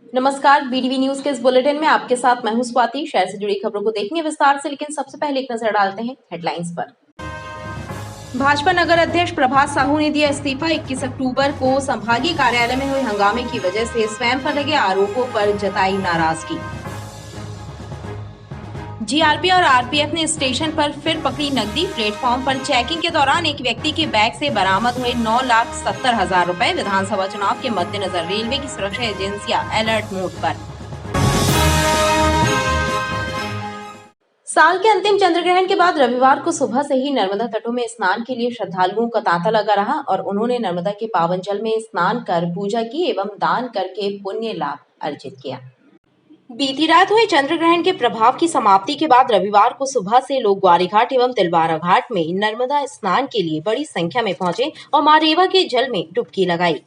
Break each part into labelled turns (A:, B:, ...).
A: नमस्कार, BDV news के इस बुलेटिन में आपके साथ मैं हूं स्वाति। शहर से जुड़ी खबरों को देखेंगे विस्तार से, लेकिन सबसे पहले एक नजर डालते हैं हेडलाइंस पर। भाजपा नगर अध्यक्ष प्रभात साहू ने दिया इस्तीफा। 21 अक्टूबर को संभागीय कार्यालय में हुए हंगामे की वजह से स्वयं पर लगे आरोपों पर जताई नाराजगी। जीआरपी और आरपीएफ ने स्टेशन पर फिर पकड़ी नकदी। प्लेटफॉर्म पर चेकिंग के दौरान एक व्यक्ति के बैग से बरामद हुए 9,70,000 रुपए। विधानसभा चुनाव के मद्देनजर रेलवे की सुरक्षा एजेंसियां अलर्ट मोड पर। साल के अंतिम चंद्रग्रहण के बाद रविवार को सुबह से ही नर्मदा तटों में स्नान के लिए श्रद्धालुओं का तांता लगा रहा और उन्होंने नर्मदा के पावन जल में स्नान कर पूजा की एवं दान करके पुण्य लाभ अर्जित किया। बीती रात हुए चंद्रग्रहण के प्रभाव की समाप्ति के बाद रविवार को सुबह से लोग ग्वारीघाट एवं तिलवारा घाट में नर्मदा स्नान के लिए बड़ी संख्या में पहुंचे और मां रेवा के जल में डुबकी लगाई।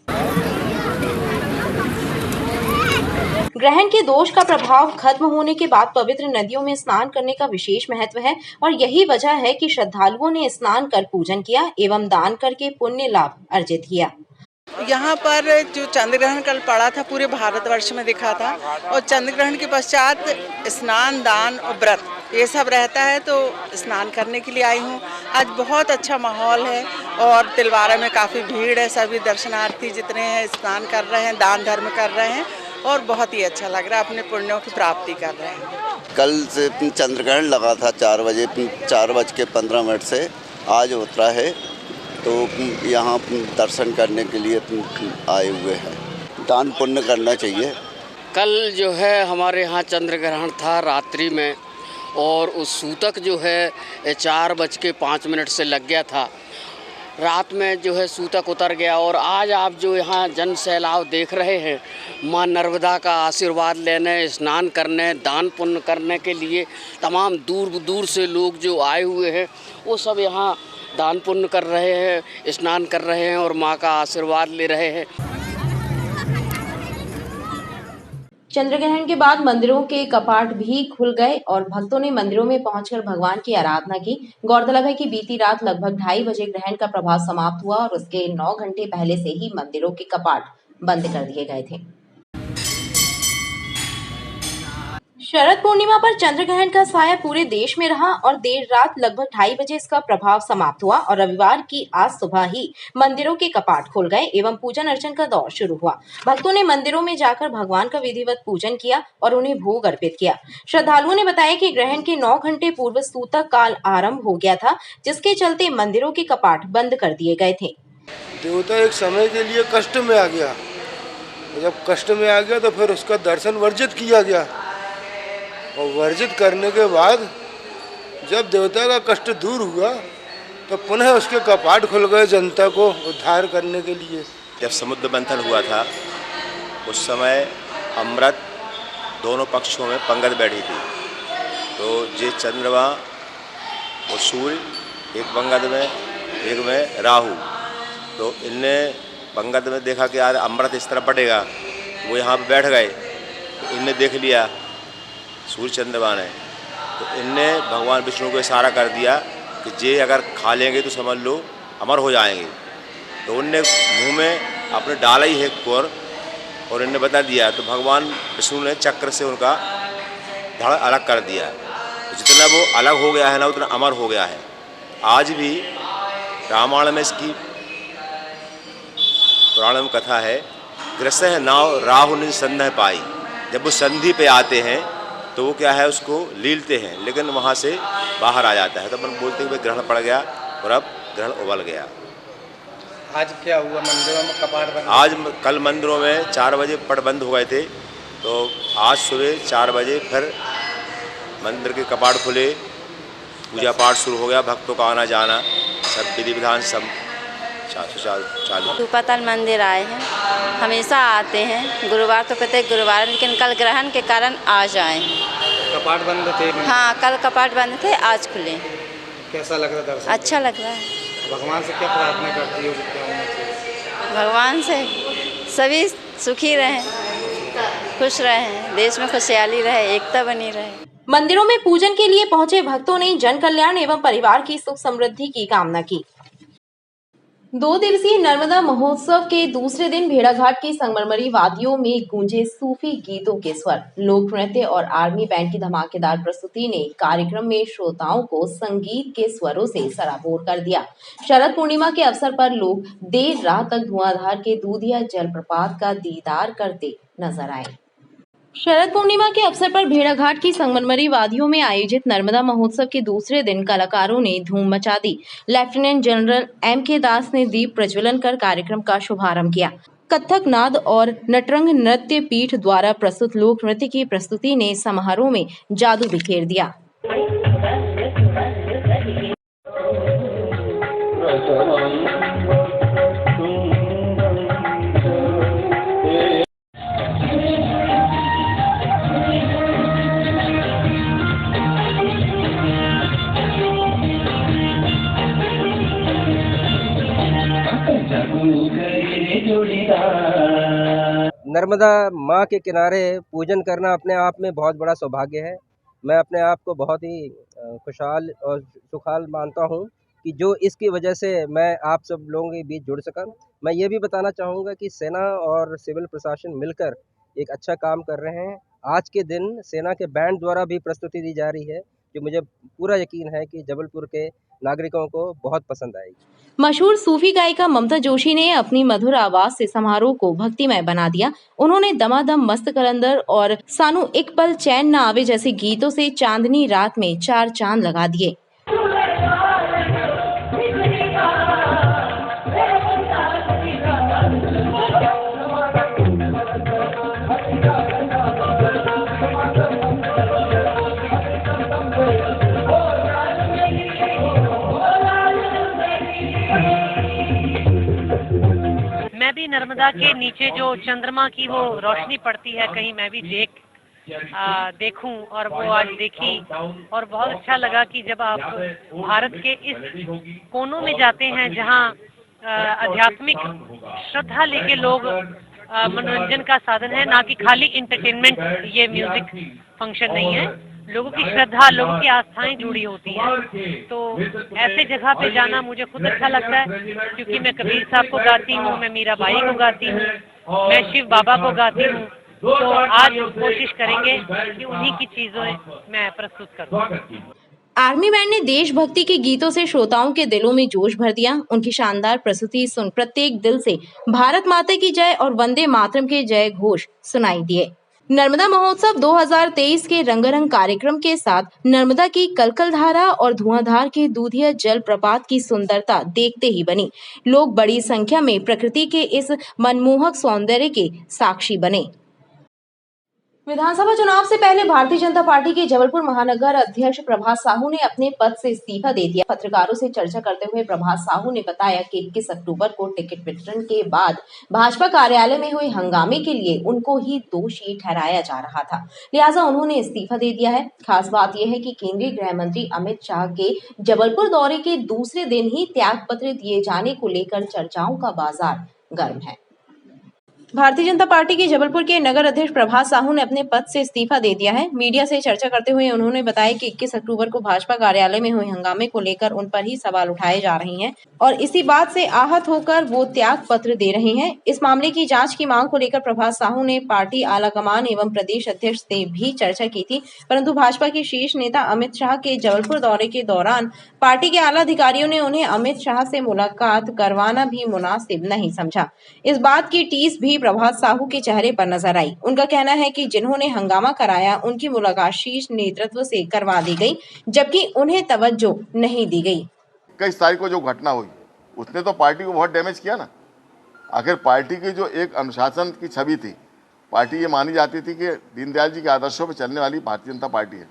A: ग्रहण के दोष का प्रभाव खत्म होने के बाद पवित्र नदियों में स्नान करने का विशेष महत्व है और यही वजह है कि श्रद्धालुओं ने स्नान कर पूजन किया एवं दान करके पुण्य लाभ अर्जित किया।
B: यहाँ पर जो चंद्रग्रहण कल पड़ा था पूरे भारतवर्ष में दिखा था और चंद्रग्रहण के पश्चात स्नान, दान और व्रत ये सब रहता है, तो स्नान करने के लिए आई हूँ। आज बहुत अच्छा माहौल है और तिलवारा में काफ़ी भीड़ है। सभी दर्शनार्थी जितने हैं स्नान कर रहे हैं, दान धर्म कर रहे हैं और बहुत ही अच्छा लग रहा है, अपने पुण्यों की प्राप्ति कर रहे हैं।
C: कल से चंद्रग्रहण लगा था 4:15 से आज उतरा है, तो यहाँ दर्शन करने के लिए आए हुए हैं। दान पुण्य करना चाहिए।
D: कल जो है हमारे यहाँ चंद्रग्रहण था रात्रि में और उस सूतक जो है 4:05 से लग गया था। रात में जो है सूतक उतर गया और आज आप जो यहाँ जन सैलाब देख रहे हैं, माँ नर्मदा का आशीर्वाद लेने, स्नान करने, दान पुण्य करने के लिए तमाम दूर दूर से लोग जो आए हुए हैं वो सब यहाँ दान पुण्य कर रहे हैं, स्नान कर रहे हैं और माँ का आशीर्वाद ले रहे हैं।
A: चंद्रग्रहण के बाद मंदिरों के कपाट भी खुल गए और भक्तों ने मंदिरों में पहुंचकर भगवान की आराधना की। गौरतलब है कि बीती रात लगभग 2:30 बजे ग्रहण का प्रभाव समाप्त हुआ और उसके 9 घंटे पहले से ही मंदिरों के कपाट बंद कर दिए गए थे। शरद पूर्णिमा पर चंद्रग्रहण का साया पूरे देश में रहा और देर रात लगभग 2:30 बजे इसका प्रभाव समाप्त हुआ और रविवार की आज सुबह ही मंदिरों के कपाट खुल गए एवं पूजन अर्चन का दौर शुरू हुआ। भक्तों ने मंदिरों में जाकर भगवान का विधिवत पूजन किया और उन्हें भोग अर्पित किया। श्रद्धालुओं ने बताया कि ग्रहण के 9 घंटे पूर्व सूतक काल आरंभ हो गया था, जिसके चलते मंदिरों के कपाट बंद कर दिए गए थे।
E: देवता एक समय के लिए कष्ट में आ गया, जब कष्ट में आ गया तो फिर उसका दर्शन वर्जित किया गया और वर्जित करने के बाद जब देवता का कष्ट दूर हुआ तो पुनः उसके कपाट खुल गए जनता को उद्धार करने के लिए।
F: जब समुद्र मंथन हुआ था उस समय अमृत दोनों पक्षों में पंगत बैठी थी, तो ये चंद्रमा और सूर्य एक पंगत में एक में राहु, तो इनने पंगत में देखा कि यार अमृत इस तरह पड़ेगा, वो यहाँ पे बैठ गए, तो इनने देख लिया सूर्य चंद्रमा ने, तो इनने भगवान विष्णु को इशारा कर दिया कि जे अगर खा लेंगे तो समझ लो अमर हो जाएंगे। तो उनने मुंह में अपने डाला ही है कोर और इनने बता दिया, तो भगवान विष्णु ने चक्र से उनका धड़ अलग कर दिया। तो जितना वो अलग हो गया है ना उतना अमर हो गया है। आज भी रामायण में इसकी पुराण में कथा है, ग्रसह नाव राहु ने संधि पाई। जब वो संधि पे आते हैं तो वो क्या है उसको लीलते हैं, लेकिन वहाँ से बाहर आ जाता है, तो अपन बोलते हैं ग्रहण पड़ गया और अब ग्रहण उबल गया।
E: आज क्या हुआ, मंदिरों में कपाट बंद?
F: आज कल मंदिरों में 4 बजे पट बंद हो गए थे, तो आज सुबह 4 बजे फिर मंदिर के कपाट खुले, पूजा पाठ शुरू हो गया, भक्तों का आना जाना सब विधि विधान सब चालू।
G: धूपाताल मंदिर आए हैं, हमेशा आते हैं, गुरुवार तो प्रत्येक गुरुवार, लेकिन कल ग्रहण के कारण आज आए हैं।
E: कपाट बंद थे?
G: हाँ, कल कपाट बंद थे, आज खुले।
E: कैसा लग रहा दर्शन?
G: अच्छा लग रहा है।
E: भगवान से क्या प्रार्थना करती हो?
G: भगवान से सभी सुखी रहें, खुश रहें, देश में खुशहाली रहे, एकता बनी रहे।
A: मंदिरों में पूजन के लिए पहुंचे भक्तों ने जन कल्याण एवं परिवार की सुख समृद्धि की कामना की। 2 दिवसीय नर्मदा महोत्सव के दूसरे दिन भेड़ाघाट की संगमरमरी वादियों में गूंजे सूफी गीतों के स्वर। लोक नृत्य और आर्मी बैंड की धमाकेदार प्रस्तुति ने कार्यक्रम में श्रोताओं को संगीत के स्वरों से सराबोर कर दिया। शरद पूर्णिमा के अवसर पर लोग देर रात तक धुआंधार के दूधिया जलप्रपात का दीदार करते नजर आए। शरद पूर्णिमा के अवसर पर भेड़ाघाट की संगमरमरी वादियों में आयोजित नर्मदा महोत्सव के दूसरे दिन कलाकारों ने धूम मचा दी। Lieutenant general M.K. दास ने दीप प्रज्वलन कर कार्यक्रम का शुभारंभ किया। कथक नाद और नटरंग नृत्य पीठ द्वारा प्रस्तुत लोक नृत्य की प्रस्तुति ने समारोह में जादू बिखेर दिया।
H: नर्मदा माँ के किनारे पूजन करना अपने आप में बहुत बड़ा सौभाग्य है। मैं अपने आप को बहुत ही खुशहाल और सुखाल मानता हूँ कि जो इसकी वजह से मैं आप सब लोगों के बीच जुड़ सका। मैं ये भी बताना चाहूँगा कि सेना और सिविल प्रशासन मिलकर एक अच्छा काम कर रहे हैं। आज के दिन सेना के बैंड द्वारा भी प्रस्तुति दी जा रही है, जो मुझे पूरा यकीन है कि जबलपुर के नागरिकों को बहुत पसंद आएगी।
A: मशहूर सूफी गायिका ममता जोशी ने अपनी मधुर आवाज से समारोह को भक्तिमय बना दिया। उन्होंने दमादम मस्त कलंदर और सानू एक पल चैन न आवे जैसे गीतों से चांदनी रात में 4 चांद लगा दिए।
I: मैं भी नर्मदा के नीचे जो चंद्रमा की वो रोशनी पड़ती है, कहीं मैं भी देखूं, और वो आज देखी और बहुत अच्छा लगा कि जब आप भारत के इस कोनों में जाते हैं जहां आध्यात्मिक श्रद्धा लेके लोग मनोरंजन का साधन है, ना कि खाली इंटरटेनमेंट। ये म्यूजिक फंक्शन नहीं है, लोगों की श्रद्धा, लोगों की आस्थाएं जुड़ी होती हैं। तो ऐसे जगह पे जाना मुझे खुद अच्छा लगता है, क्योंकि मैं कबीर साहब को गाती हूँ, मैं मीराबाई को गाती हूँ, मैं शिव बाबा को गाती हूँ। तो आज कोशिश करेंगे कि उन्हीं की चीजों मैं प्रस्तुत करूँ।
A: आर्मी बैंड ने देशभक्ति के गीतों से श्रोताओं के दिलों में जोश भर दिया। उनकी शानदार प्रस्तुति सुन प्रत्येक दिल से भारत माता की जय और वंदे मातरम के जय घोष सुनाई दिए। नर्मदा महोत्सव 2023 के रंगारंग कार्यक्रम के साथ नर्मदा की कलकल धारा और धुआंधार के दूधिया जल प्रपात की सुंदरता देखते ही बनी। लोग बड़ी संख्या में प्रकृति के इस मनमोहक सौंदर्य के साक्षी बने। विधानसभा चुनाव से पहले भारतीय जनता पार्टी के जबलपुर महानगर अध्यक्ष प्रभात साहू ने अपने पद से इस्तीफा दे दिया। पत्रकारों से चर्चा करते हुए प्रभात साहू ने बताया कि 21 अक्टूबर को टिकट वितरण के बाद भाजपा कार्यालय में हुए हंगामे के लिए उनको ही दोषी ठहराया जा रहा था, लिहाजा उन्होंने इस्तीफा दे दिया है। खास बात यह है कि केंद्रीय गृह मंत्री अमित शाह के जबलपुर दौरे के दूसरे दिन ही त्याग पत्र दिए जाने को लेकर चर्चाओं का बाजार गर्म है। भारतीय जनता पार्टी के जबलपुर के नगर अध्यक्ष प्रभात साहू ने अपने पद से इस्तीफा दे दिया है। मीडिया से चर्चा करते हुए उन्होंने बताया कि 21 अक्टूबर को भाजपा कार्यालय में हुए हंगामे को लेकर उन पर ही सवाल उठाए जा रहे हैं और इसी बात से आहत होकर वो त्याग पत्र दे रहे हैं। इस मामले की जांच की मांग को लेकर प्रभात साहू ने पार्टी आलाकमान एवं प्रदेश अध्यक्ष से भी चर्चा की थी, परंतु भाजपा के शीर्ष नेता अमित शाह के जबलपुर दौरे के दौरान पार्टी के आला अधिकारियों ने उन्हें अमित शाह से मुलाकात करवाना भी मुनासिब नहीं समझा। इस बात की टीस भी प्रभात साहू के चेहरे पर नजर आई। उनका कहना है कि जिन्होंने हंगामा कराया उनकी मुलाकात शीर्ष नेतृत्व से करवा दी गई, जबकि उन्हें तवज्जो नहीं दी गई।
J: 21 तारीख को जो घटना हुई उसने तो पार्टी को बहुत डैमेज किया ना। आखिर पार्टी की जो एक अनुशासन की छवि थी, पार्टी ये मानी जाती थी कि दीनदयाल जी के आदर्शों पर चलने वाली भारतीय जनता पार्टी है,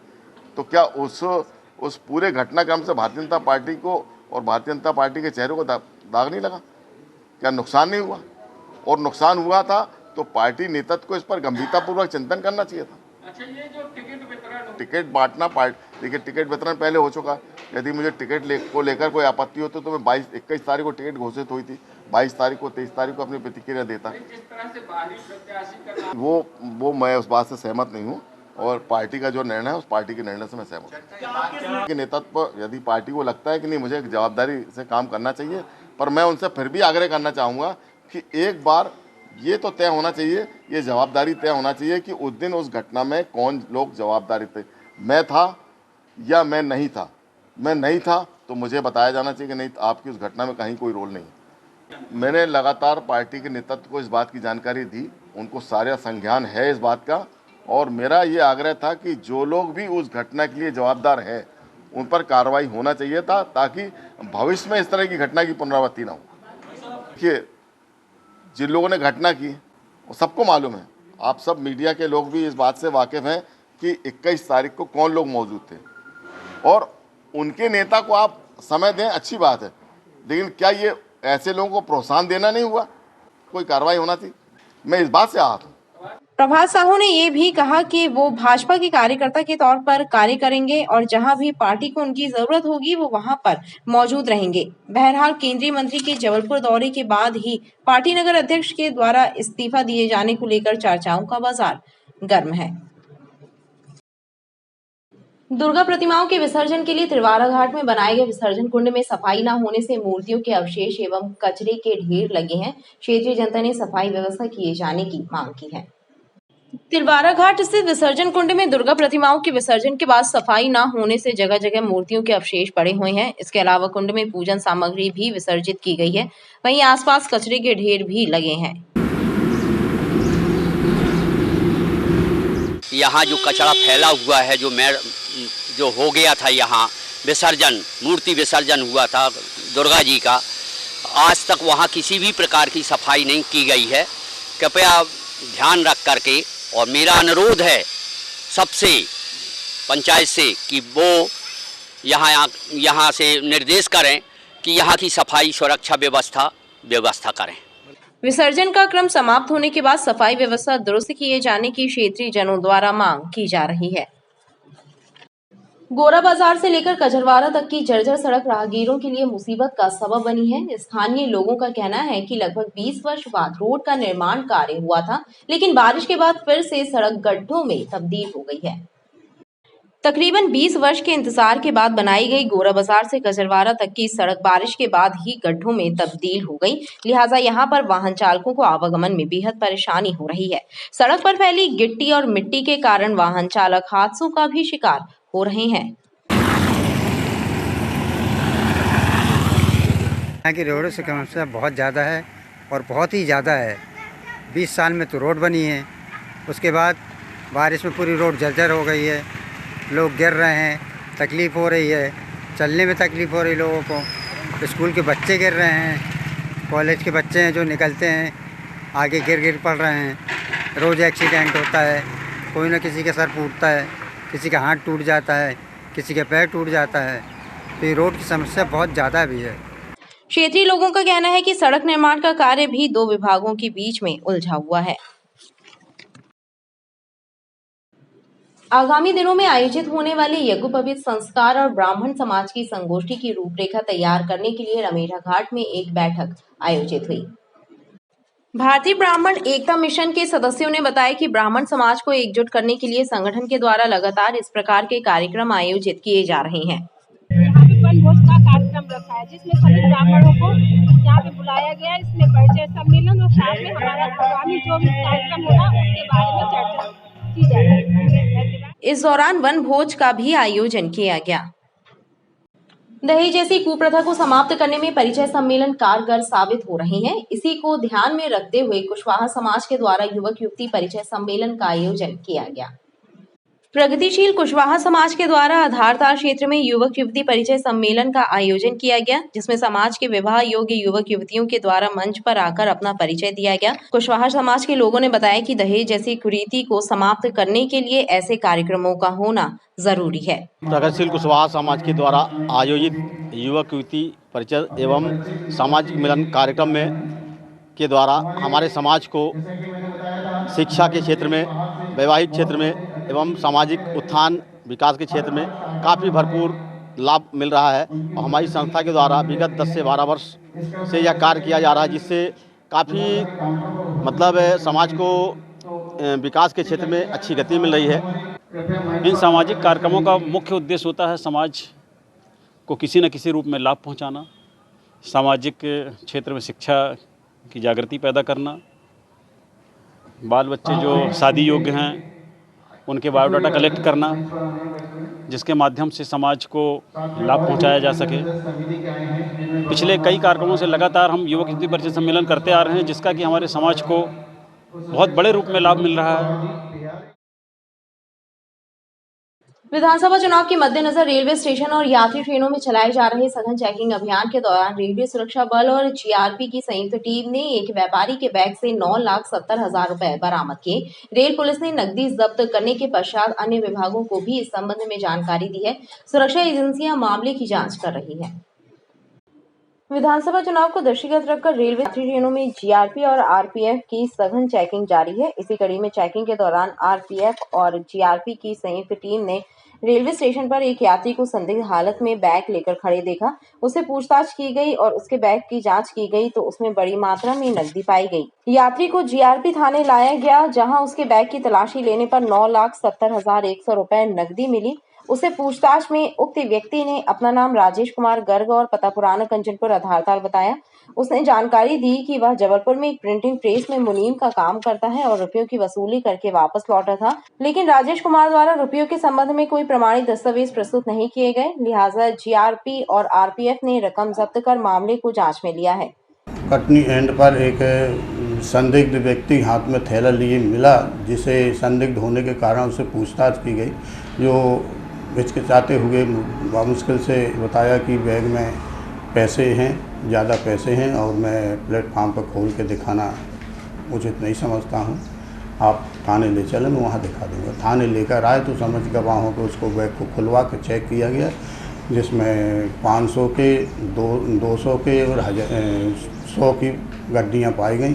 J: तो क्या उस पूरे घटनाक्रम से भारतीय जनता पार्टी को और भारतीय जनता पार्टी के चेहरे को दाग नहीं लगा? क्या नुकसान नहीं हुआ? और नुकसान हुआ था तो पार्टी नेतृत्व को इस पर गंभीरतापूर्वक चिंतन करना चाहिए था। अच्छा, ये जो टिकट बांटना, देखिए टिकट वितरण पहले हो चुका। यदि मुझे टिकट को लेकर कोई आपत्ति होती तो मैं 21 तारीख को टिकट घोषित हुई थी, 22 तारीख को 23 तारीख को अपनी प्रतिक्रिया देता। वो मैं उस बात से सहमत नहीं हूँ और पार्टी का जो निर्णय है उस पार्टी के निर्णय से मैं सहमत हूँ। कि नेतृत्व यदि पार्टी को लगता है कि नहीं मुझे जवाबदारी से काम करना चाहिए पर मैं उनसे फिर भी आग्रह करना चाहूँगा कि एक बार ये तो तय होना चाहिए, ये जवाबदारी तय होना चाहिए कि उस दिन उस घटना में कौन लोग जवाबदारी थे, मैं था या मैं नहीं था। मैं नहीं था तो मुझे बताया जाना चाहिए कि नहीं, आपकी उस घटना में कहीं कोई रोल नहीं। मैंने लगातार पार्टी के नेतृत्व को इस बात की जानकारी दी, उनको सारा संज्ञान है इस बात का, और मेरा ये आग्रह था कि जो लोग भी उस घटना के लिए जवाबदार हैं उन पर कार्रवाई होना चाहिए था, ताकि भविष्य में इस तरह की घटना की पुनरावृत्ति ना हो। देखिए, जिन लोगों ने घटना की वो सबको मालूम है, आप सब मीडिया के लोग भी इस बात से वाकिफ़ हैं कि 21 तारीख को कौन लोग मौजूद थे, और उनके नेता को आप समय दें, अच्छी बात है, लेकिन क्या ये ऐसे लोगों को प्रोत्साहन देना नहीं हुआ? कोई कार्रवाई होना थी। मैं इस बात से आहत हूँ।
A: प्रभात साहू ने ये भी कहा कि वो भाजपा के कार्यकर्ता के तौर पर कार्य करेंगे और जहां भी पार्टी को उनकी जरूरत होगी वो वहां पर मौजूद रहेंगे। बहरहाल केंद्रीय मंत्री के जबलपुर दौरे के बाद ही पार्टी नगर अध्यक्ष के द्वारा इस्तीफा दिए जाने को लेकर चर्चाओं का बाजार गर्म है। दुर्गा प्रतिमाओं के विसर्जन के लिए त्रिवारा घाट में बनाए गए विसर्जन कुंड में सफाई न होने से मूर्तियों के अवशेष एवं कचरे के ढेर लगे हैं। क्षेत्रीय जनता ने सफाई व्यवस्था किए जाने की मांग की है। तिलवारा घाट स्थित विसर्जन कुंड में दुर्गा प्रतिमाओं के विसर्जन के बाद सफाई न होने से जगह जगह मूर्तियों के अवशेष पड़े हुए हैं। इसके अलावा कुंड में पूजन सामग्री भी विसर्जित की गई है। वहीं आसपास कचरे के ढेर भी लगे हैं।
D: यहाँ जो कचरा फैला हुआ है, जो हो गया था, यहाँ विसर्जन, मूर्ति विसर्जन हुआ था दुर्गा जी का, आज तक वहाँ किसी भी प्रकार की सफाई नहीं की गई है। कृपया ध्यान रख करके, और मेरा अनुरोध है सबसे, पंचायत से, कि वो यहाँ से निर्देश करें कि यहाँ की सफाई सुरक्षा व्यवस्था करें।
A: विसर्जन का क्रम समाप्त होने के बाद सफाई व्यवस्था दुरुस्त किए जाने की क्षेत्रीय जनों द्वारा मांग की जा रही है। गोरा बाजार से लेकर कजरवाड़ा तक की जर्जर सड़क राहगीरोों के लिए मुसीबत का सबब बनी है। स्थानीय लोगों का कहना है कि लगभग 20 वर्ष बाद रोड का निर्माण कार्य हुआ था, लेकिन बारिश के बाद फिर से सड़क गड्ढों में तब्दील हो गई है। तकरीबन 20 वर्ष के इंतजार के बाद बनाई गई गोरा बाजार से कजरवाड़ा तक की सड़क बारिश के बाद ही गड्ढों में तब्दील हो गई, लिहाजा यहां पर वाहन चालकों को आवागमन में बेहद परेशानी हो रही है। सड़क पर फैली गिट्टी और मिट्टी के कारण वाहन चालक हादसों का भी शिकार हो रहे हैं।
K: यहाँ की रोड से समस्या बहुत ज़्यादा है, और बहुत ही ज़्यादा है। 20 साल में तो रोड बनी है, उसके बाद बारिश में पूरी रोड जर्जर हो गई है, लोग गिर रहे हैं, तकलीफ़ हो रही है, चलने में तकलीफ़ हो रही है लोगों को। स्कूल के बच्चे गिर रहे हैं, कॉलेज के बच्चे हैं जो निकलते हैं आगे गिर पड़ रहे हैं। रोज़ एक्सीडेंट होता है, कोई ना किसी का सर फूटता है, किसी का हाथ टूट जाता है, किसी का पैर टूट जाता है। तो ये रोड की समस्या बहुत ज़्यादा भी है।
A: क्षेत्रीय लोगों का कहना है कि सड़क निर्माण का कार्य भी 2 विभागों के बीच में उलझा हुआ है। आगामी दिनों में आयोजित होने वाले यज्ञोपवीत संस्कार और ब्राह्मण समाज की संगोष्ठी की रूपरेखा तैयार करने के लिए रमेरा घाट में एक बैठक आयोजित हुई। भारतीय ब्राह्मण एकता मिशन के सदस्यों ने बताया कि ब्राह्मण समाज को एकजुट करने के लिए संगठन के द्वारा लगातार इस प्रकार के कार्यक्रम आयोजित किए जा रहे हैं।
L: यहाँ पे वनभोज का कार्यक्रम रखा है, जिसमें सभी ब्राह्मणों को यहाँ पे बुलाया गया है। इसमें परिचय सम्मेलन और साथ में हमारा आगामी जो भी कार्यक्रम होगा उसके बारे में चर्चा की जाएगी।
A: इस दौरान वनभोज का भी आयोजन किया गया। दहेज जैसी कुप्रथा को समाप्त करने में परिचय सम्मेलन कारगर साबित हो रहे हैं। इसी को ध्यान में रखते हुए कुशवाहा समाज के द्वारा युवक युवती परिचय सम्मेलन का आयोजन किया गया। प्रगतिशील कुशवाहा समाज के द्वारा आधारताल क्षेत्र में युवक युवती परिचय सम्मेलन का आयोजन किया गया, जिसमें समाज के विवाह योग्य युवक युवतियों के द्वारा मंच पर आकर अपना परिचय दिया गया। कुशवाहा समाज के लोगों ने बताया कि दहेज जैसी कुरीति को समाप्त करने के लिए ऐसे कार्यक्रमों का होना जरूरी है।
M: प्रगतिशील कुशवाहा समाज के द्वारा आयोजित युवक युवती परिचय एवं सामाजिक मिलन कार्यक्रम में के द्वारा हमारे समाज को शिक्षा के क्षेत्र में, वैवाहिक क्षेत्र में एवं सामाजिक उत्थान विकास के क्षेत्र में काफ़ी भरपूर लाभ मिल रहा है। और हमारी संस्था के द्वारा विगत 10 से 12 वर्ष से यह कार्य किया जा रहा है, जिससे काफ़ी मतलब समाज को विकास के क्षेत्र में अच्छी गति मिल रही है।
N: इन सामाजिक कार्यक्रमों का मुख्य उद्देश्य होता है समाज को किसी न किसी रूप में लाभ पहुंचाना, सामाजिक क्षेत्र में शिक्षा की जागृति पैदा करना, बाल बच्चे जो शादी योग्य हैं उनके बायोडाटा कलेक्ट करना, जिसके माध्यम से समाज को लाभ पहुंचाया जा सके। पिछले कई कार्यक्रमों से लगातार हम युवक युवती परिषद सम्मेलन करते आ रहे हैं, जिसका कि हमारे समाज को बहुत बड़े रूप में लाभ मिल रहा है।
A: विधानसभा चुनाव के मद्देनजर रेलवे स्टेशन और यात्री ट्रेनों में चलाए जा रहे सघन चेकिंग अभियान के दौरान रेलवे सुरक्षा बल और जीआरपी की संयुक्त टीम ने एक व्यापारी के बैग से 9,70,000 रुपए बरामद किए। रेल पुलिस ने नकदी जब्त करने के पश्चात अन्य विभागों को भी इस संबंध में जानकारी दी है। सुरक्षा एजेंसियां मामले की जाँच कर रही है। विधानसभा चुनाव को दृष्टिगत रखकर रेलवे यात्री ट्रेनों में जीआरपी और आरपीएफ की सघन चेकिंग जारी है। इसी कड़ी में चेकिंग के दौरान आरपीएफ और जीआरपी की संयुक्त टीम ने रेलवे स्टेशन पर एक यात्री को संदिग्ध हालत में बैग लेकर खड़े देखा। उससे पूछताछ की गई और उसके बैग की जांच की गई तो उसमें बड़ी मात्रा में नकदी पाई गई। यात्री को जीआरपी थाने लाया गया, जहां उसके बैग की तलाशी लेने पर 9,70,100 रुपए नकदी मिली। उसे पूछताछ में उक्त व्यक्ति ने अपना नाम राजेश कुमार गर्ग और पता पुराना कंचनपुर आधारताल बताया। उसने जानकारी दी कि वह जबलपुर में एक प्रिंटिंग प्रेस में मुनीम का काम करता है और रुपयों की वसूली करके वापस लौटा था, लेकिन राजेश कुमार द्वारा रुपयों के संबंध में कोई प्रमाणित दस्तावेज प्रस्तुत नहीं किए गए। लिहाजा जीआरपी और आरपीएफ ने रकम जब्त कर मामले को जांच में लिया है।
O: कटनी एंड पर एक संदिग्ध व्यक्ति हाथ में थैला लिए मिला, जिसे संदिग्ध होने के कारण उससे पूछताछ की गई, जो हिचकिचाते हुए मुश्किल से बताया कि बैग में पैसे हैं, ज़्यादा पैसे हैं और मैं प्लेटफार्म पर खोल के दिखाना उचित नहीं समझता हूं। आप थाने ले चलें, मैं वहां दिखा दूंगा। थाने लेकर आए तो समझ गवाहों को उसको बैग को खुलवा के चेक किया गया, जिसमें 500 के 200 के और 100 की गड्डियाँ पाई गई।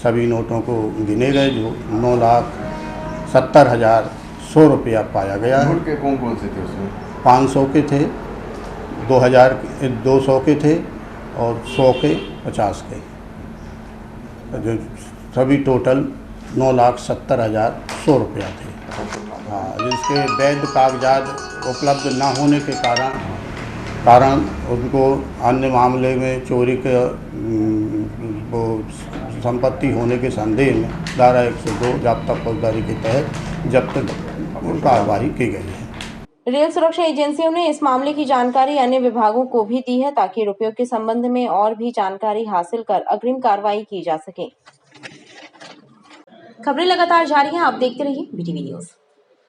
O: सभी नोटों को गिने गए, जो 9,70,100 रुपया पाया गया है।
P: नोट के कौन कौन से थे उसमें?
O: 500 के थे, 200 के थे और 100 के 50 के, जो सभी टोटल 9,70,100 रुपया थे। हाँ, जिसके वैध कागजात उपलब्ध न होने के कारण उनको अन्य मामले में चोरी के वो संपत्ति होने के संदेह में धारा 102 ज़ब्ता फौजदारी के तहत जब्त कार्रवाई की गई है।
A: रेल सुरक्षा एजेंसियों ने इस मामले की जानकारी अन्य विभागों को भी दी है, ताकि रुपयों के संबंध में और भी जानकारी हासिल कर अग्रिम कार्रवाई की जा सके। खबरें लगातार जारी हैं, आप देखते रहिए BTV न्यूज़।